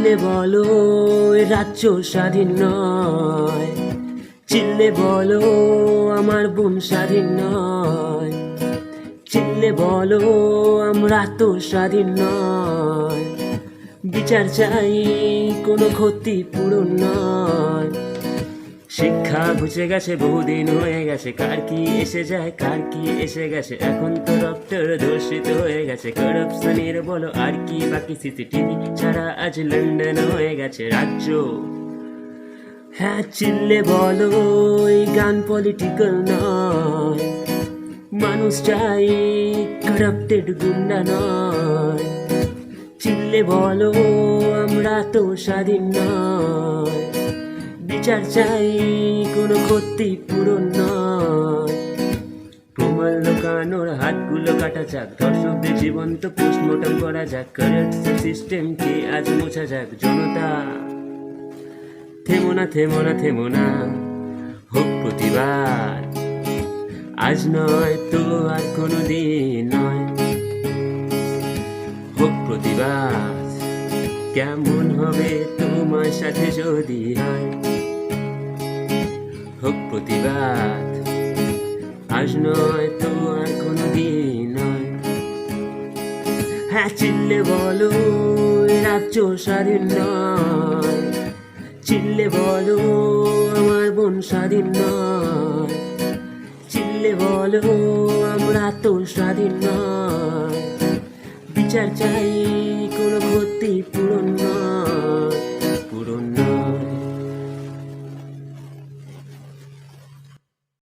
চিল্লে বলো এ রাজ্য স্বাধীন নয়, চিল্লে বলো আমার বোন স্বাধীন নয়, চিল্লে বলো আমরা তো স্বাধীন নয়। বিচার চাই কোনো ক্ষতিপূরণ নয়। শিক্ষা ঘুচে গেছে, বহুদিন হয়ে গেছে, কার কি এসে যায় কার কি এসে গেছে। এখন তো ডক্টর ধর্ষিত হয়ে গেছে, করপশনের বলো আর কি বাকি। সিসিটিভি ছাড়া আজ লন্ডন হয়ে গেছে রাজ্য। হ্যাঁ চিল্লে বলো এই গান পলিটিক্যাল নয়, মানুষ চাই কারাপ্টেড গুন্ডা নয়। চিল্লে বলো আমরা তো স্বাধীন নয়, বিচার চাই কোনো ক্ষতিপূরণ নয়। প্রমাণ লোকানোর হাতগুলো কাটা যাক, দর্শকদের জীবন্ত পোস্টমর্টম করা যাক, কারেন্ট সিস্টেমকে আজ মোছা যাক। জনতা থেমো না থেমো না থেমো না, হোক প্রতিবাদ, আজ নয় তো আর কোনো দিন নয়। হোক প্রতিবাদ, কেমন হবে তোমার সাথে যদি হয়। হোক প্রতিবাদ, আজ নয় তো আর কোনো দিন নয়। হ্যাঁ চিল্লে বলো এ রাজ্য স্বাধীন নয়, চিল্লে বলো আমার বোন স্বাধীন নয়, চিল্লে বলো আমরা তো স্বাধীন নয়। বিচার চাই কোনো ক্ষতিপূরণ নয়।